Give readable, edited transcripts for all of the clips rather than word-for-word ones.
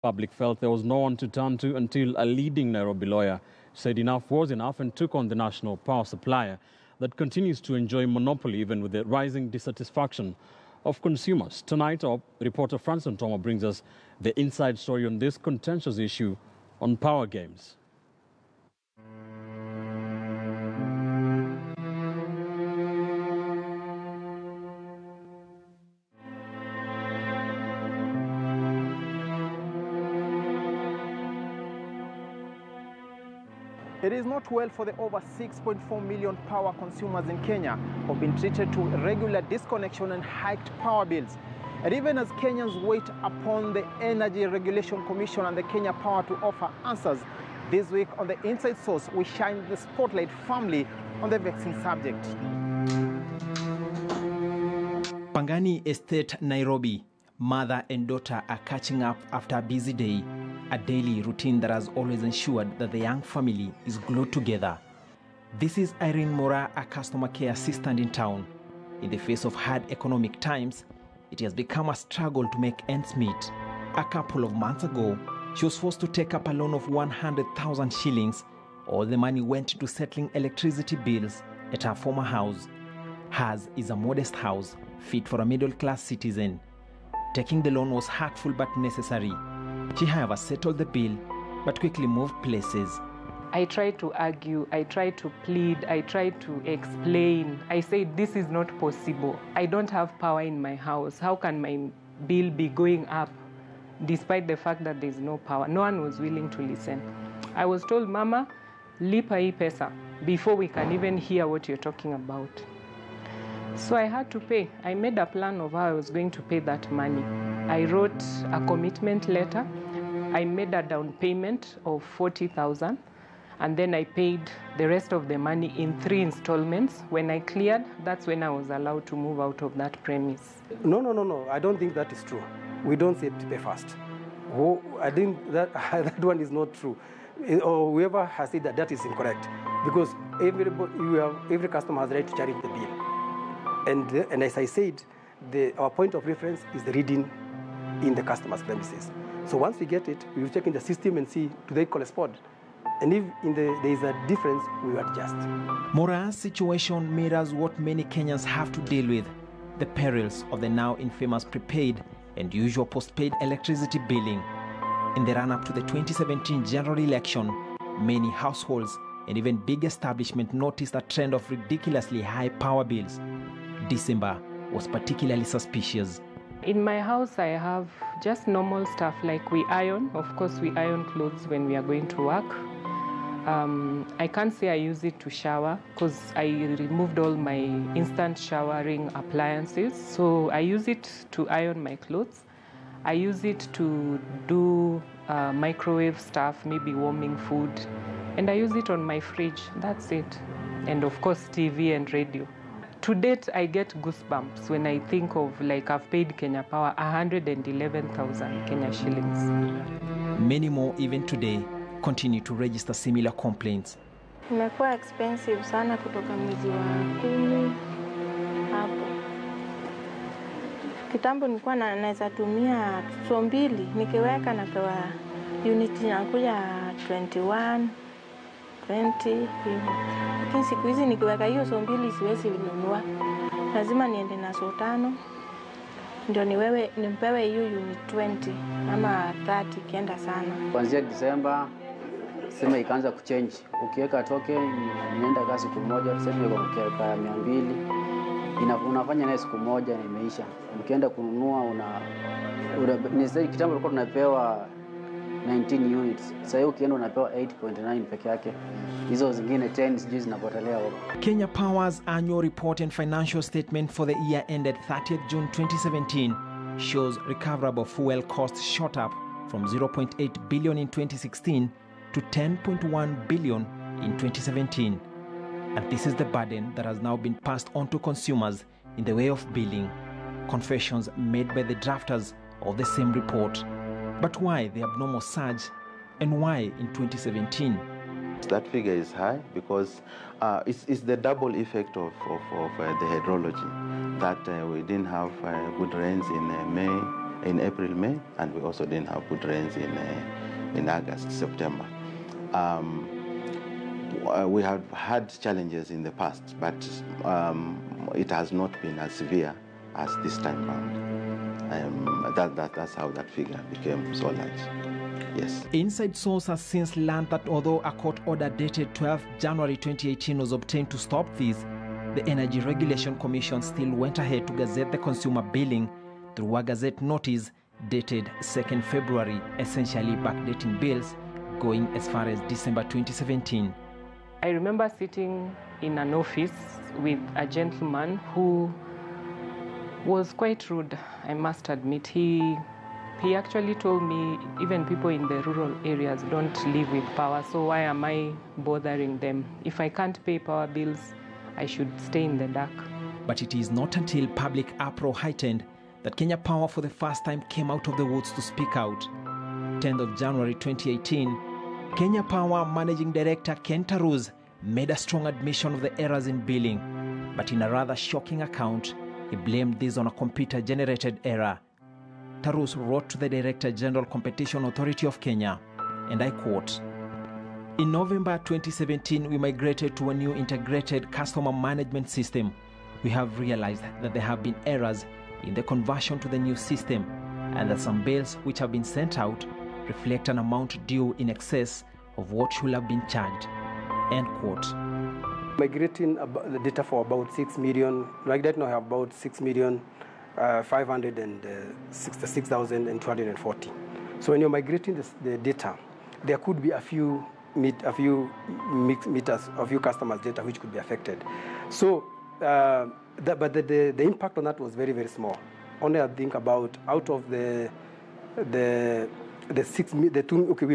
Public felt there was no one to turn to until a leading Nairobi lawyer said enough was enough and took on the national power supplier that continues to enjoy monopoly even with the rising dissatisfaction of consumers. Tonight, our reporter Francis Ntoma brings us the inside story on this contentious issue on power games. It is not well for the over 6.4 million power consumers in Kenya who have been treated to regular disconnection and hiked power bills. And even as Kenyans wait upon the Energy Regulation Commission and the Kenya Power to offer answers, this week on The Inside Source, we shine the spotlight firmly on the vexing subject. Pangani Estate, Nairobi. Mother and daughter are catching up after a busy day, a daily routine that has always ensured that the young family is glued together. This is Irene Mora, a customer care assistant in town. In the face of hard economic times, it has become a struggle to make ends meet. A couple of months ago, she was forced to take up a loan of 100,000 shillings. All the money went to settling electricity bills at her former house. Hers is a modest house, fit for a middle-class citizen. Taking the loan was hurtful but necessary. She, however, settled the bill, but quickly moved places. I tried to argue, I tried to plead, I tried to explain. I said, this is not possible. I don't have power in my house. How can my bill be going up despite the fact that there's no power? No one was willing to listen. I was told, Mama, lipa hii pesa before we can even hear what you're talking about. So I had to pay. I made a plan of how I was going to pay that money. I wrote a commitment letter. I made a down payment of 40,000, and then I paid the rest of the money in 3 installments. When I cleared, that's when I was allowed to move out of that premise. No. I don't think that is true. We don't say to pay first. I think that one is not true. Or whoever has said that, that is incorrect. Because every customer has the right to charge the bill. And as I said, our point of reference is the reading in the customer's premises. So once we get it, we will check in the system and see, do they correspond? And if there is a difference, we will adjust. Mora's situation mirrors what many Kenyans have to deal with, the perils of the now infamous prepaid and usual postpaid electricity billing. In the run-up to the 2017 general election, many households and even big establishments noticed a trend of ridiculously high power bills. December was particularly suspicious. In my house, I have just normal stuff like we iron. Of course, we iron clothes when we are going to work. I can't say I use it to shower because I removed all my instant showering appliances. So I use it to iron my clothes. I use it to do microwave stuff, maybe warming food. And I use it on my fridge. That's it. And of course, TV and radio. To date, I get goosebumps when I think of, like, I've paid Kenya Power 111,000 Kenya shillings. Many more, even today, continue to register similar complaints. Imekuwa expensive sana kutoka mwezi wa 10 hapo. Kitambo nilikuwa naweza tumia so mbili, nikiweka napewa unit inakuja 21, 20 hivyo. Lakini siku hizi nikiweka hiyo so mbili siwezi kununua. Lazima niende na so 5 ndio nimpewe hiyo unit 20 ama 30 kienda sana. Kuanzia December sema ikaanza kuchange. Ukiweka token inaenda kwa siku moja, tuseme kwa ukiweka 200 unafanya nayo siku moja na imeisha. Ukienda kununua ni zaidi kitambo ulikuwa tunapewa 19 units. Sasa ukienda unapewa 8.9 peke yake. Hizo zingine 10 sijui zinapotelea huko. Kenya Power's annual report and financial statement for the year ended 30th June 2017 shows recoverable fuel costs shot up from 0.8 billion in 2016 to 10.1 billion in 2017. And this is the burden that has now been passed on to consumers in the way of billing. Confessions made by the drafters of the same report. But why the abnormal surge, and why in 2017? That figure is high because it's the double effect of the hydrology, that we didn't have good rains in May in April, May, and we also didn't have good rains in August, September. We have had challenges in the past, but it has not been as severe as this time round. That's how that figure became so large. Yes. Inside Source has since learned that although a court order dated 12 January 2018 was obtained to stop this, the Energy Regulation Commission still went ahead to gazette the consumer billing through a gazette notice dated 2nd February, essentially backdating bills going as far as December 2017. I remember sitting in an office with a gentleman who was quite rude, I must admit. He actually told me even people in the rural areas don't live with power, so why am I bothering them? If I can't pay power bills, I should stay in the dark. But it is not until public uproar heightened that Kenya Power for the first time came out of the woods to speak out. 10th of January 2018, Kenya Power Managing Director Ken Tarus made a strong admission of the errors in billing, but in a rather shocking account, he blamed this on a computer-generated error. Tarus wrote to the Director General Competition Authority of Kenya, and I quote, "In November 2017, we migrated to a new integrated customer management system. We have realized that there have been errors in the conversion to the new system, and that some bills which have been sent out reflect an amount due in excess of what should have been charged." End quote. Migrating the data for about 6 million, like that now have about 6,566,240. So when you're migrating the data, there could be a few customers' data which could be affected. So, but the impact on that was very, very small. Only I think about out of we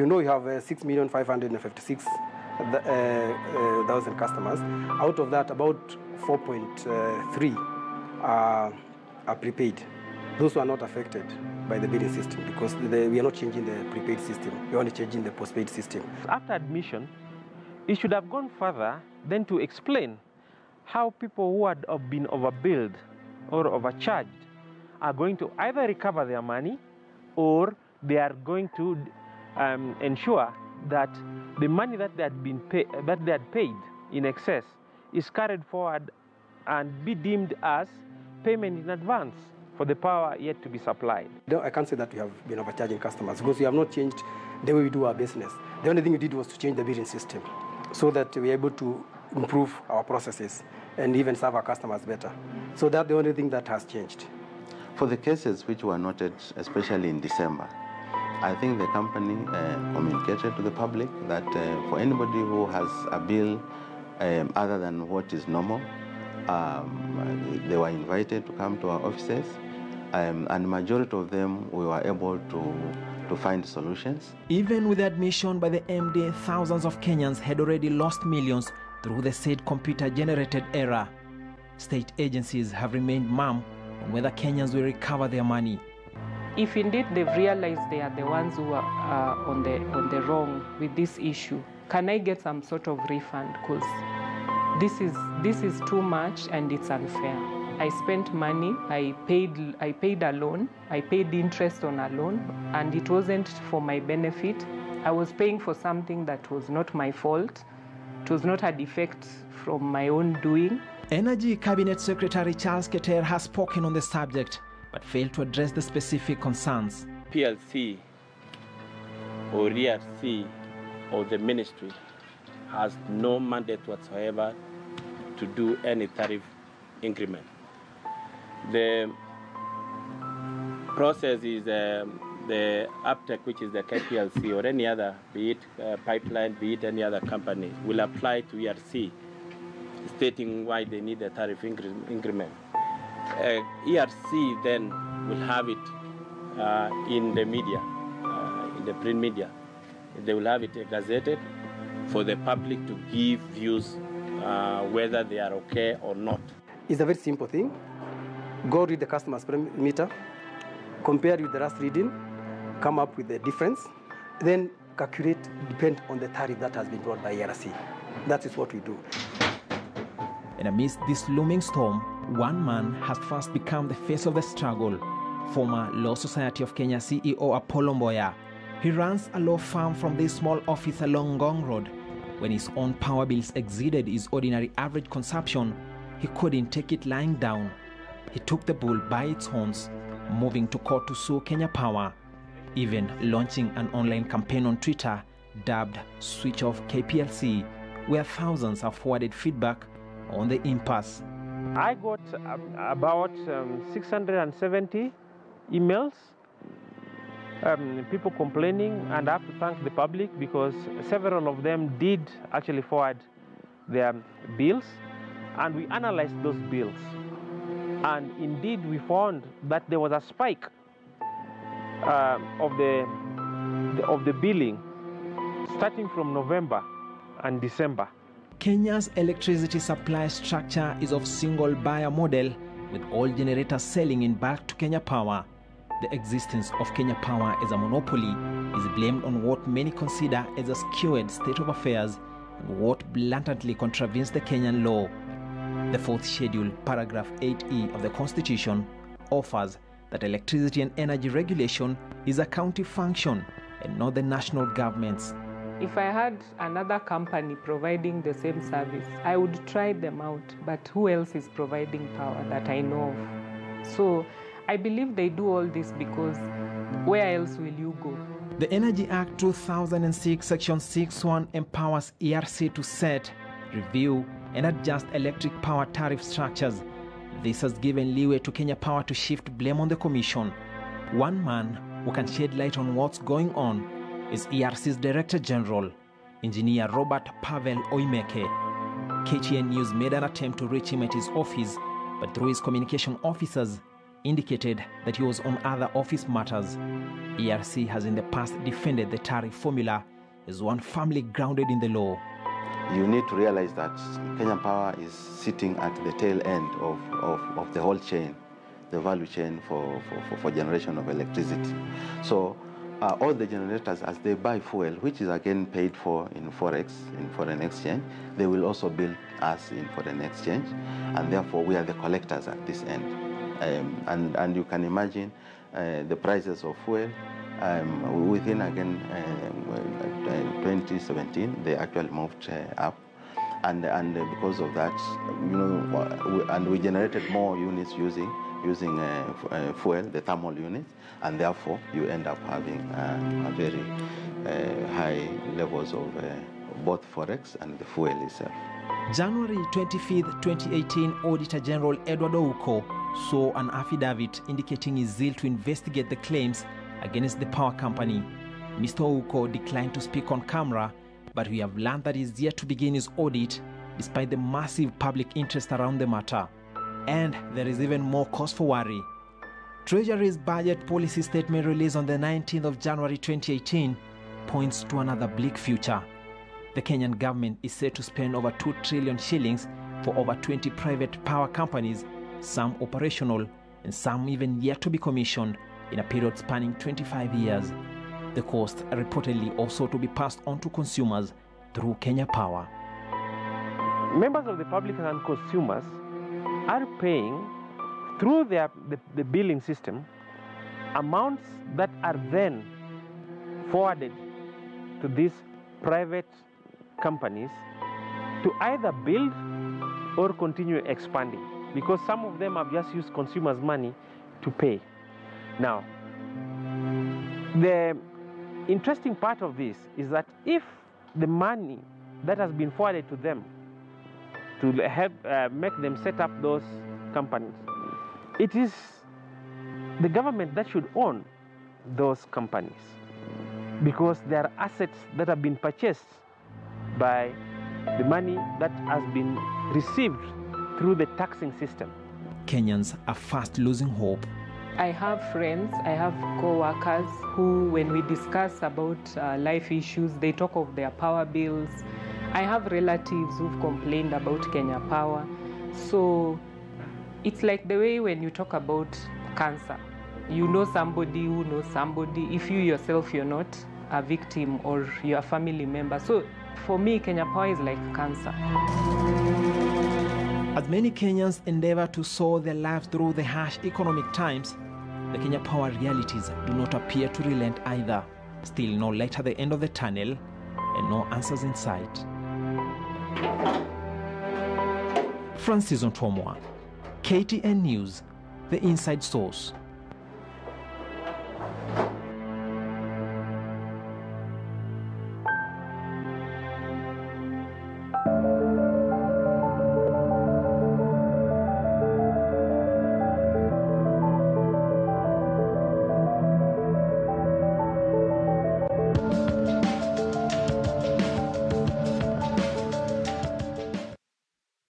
know you have 6,556,000 customers. Out of that, about 4.3 are prepaid. Those who are not affected by the billing system because we are not changing the prepaid system. We are only changing the postpaid system. After admission, it should have gone further than to explain how people who had been overbilled or overcharged are going to either recover their money or they are going to ensure that the money that they had paid in excess is carried forward and be deemed as payment in advance for the power yet to be supplied. I can't say that we have been overcharging customers because we have not changed the way we do our business. The only thing we did was to change the billing system so that we're able to improve our processes and even serve our customers better. So that's the only thing that has changed. For the cases which were noted, especially in December, I think the company communicated to the public that for anybody who has a bill other than what is normal, they were invited to come to our offices, and the majority of them we were able to find solutions. Even with the admission by the MD, thousands of Kenyans had already lost millions through the said computer-generated error. State agencies have remained mum on whether Kenyans will recover their money. If indeed they've realized they are the ones who are on the wrong with this issue, can I get some sort of refund? Because this is too much and it's unfair. I spent money, I paid a loan, I paid interest on a loan, and it wasn't for my benefit. I was paying for something that was not my fault. It was not a defect from my own doing. Energy Cabinet Secretary Charles Keter has spoken on the subject, but failed to address the specific concerns. PLC or ERC or the ministry has no mandate whatsoever to do any tariff increment. The process is the uptake, which is the KPLC or any other, be it pipeline, be it any other company, will apply to ERC, stating why they need a tariff increment. ERC then will have it in the media, in the print media. They will have it gazetted for the public to give views whether they are okay or not. It's a very simple thing. Go read the customer's meter, compare with the last reading, come up with the difference, then calculate, depend on the tariff that has been brought by ERC. That is what we do. And amidst this looming storm, one man has first become the face of the struggle. Former Law Society of Kenya CEO Apollo Mboya. He runs a law firm from this small office along Ngong Road. When his own power bills exceeded his ordinary average consumption, he couldn't take it lying down. He took the bull by its horns, moving to court to sue Kenya Power, even launching an online campaign on Twitter dubbed Switch Off KPLC, where thousands have forwarded feedback on the impasse. I got about 670 emails, people complaining, and I have to thank the public because several of them did actually forward their bills, and we analyzed those bills. And indeed, we found that there was a spike of the billing starting from November and December. Kenya's electricity supply structure is of single buyer model, with all generators selling in bulk to Kenya Power. The existence of Kenya Power as a monopoly is blamed on what many consider as a skewed state of affairs and what blatantly contravenes the Kenyan law. The fourth schedule, paragraph 8E of the Constitution, offers that electricity and energy regulation is a county function and not the national government's. If I had another company providing the same service, I would try them out, but who else is providing power that I know of? So I believe they do all this because where else will you go? The Energy Act 2006, Section 6.1 empowers ERC to set, review, and adjust electric power tariff structures. This has given leeway to Kenya Power to shift blame on the Commission. One man who can shed light on what's going on is ERC's Director General, Engineer Robert Pavel Oimeke. KTN News made an attempt to reach him at his office, but through his communication officers, indicated that he was on other office matters. ERC has in the past defended the tariff formula as one firmly grounded in the law. You need to realize that Kenya Power is sitting at the tail end of the whole chain, the value chain for generation of electricity. So all the generators, as they buy fuel, which is again paid for in Forex, in foreign exchange, they will also bill us in foreign exchange, and therefore we are the collectors at this end. And you can imagine the prices of fuel within, again, 2017, they actually moved up. And because of that, you know, and we generated more units using fuel, the thermal units, and therefore you end up having a very high levels of both Forex and the fuel itself. January 25, 2018, Auditor General Edward Ouko saw an affidavit indicating his zeal to investigate the claims against the power company. Mr. Ouko declined to speak on camera, but we have learned that he is yet to begin his audit despite the massive public interest around the matter. And there is even more cause for worry. Treasury's budget policy statement released on the 19th of January 2018 points to another bleak future. The Kenyan government is set to spend over 2 trillion shillings for over 20 private power companies, some operational and some even yet to be commissioned, in a period spanning 25 years. The cost reportedly also to be passed on to consumers through Kenya Power. Members of the public and consumers are paying through the billing system amounts that are then forwarded to these private companies to either build or continue expanding, because some of them have just used consumers' money to pay. Now, the interesting part of this is that if the money that has been forwarded to them to help make them set up those companies, it is the government that should own those companies, because they are assets that have been purchased by the money that has been received through the taxing system. Kenyans are fast losing hope. I have friends, I have co-workers who, when we discuss about life issues, they talk of their power bills. I have relatives who've complained about Kenya Power. So it's like the way when you talk about cancer. You know somebody who knows somebody. If you yourself, you're not a victim or you're a family member. So for me, Kenya Power is like cancer. As many Kenyans endeavor to soar their lives through the harsh economic times, the Kenya Power realities do not appear to relent either. Still no light at the end of the tunnel and no answers in sight. Francis Ontomwa, KTN News, the inside source.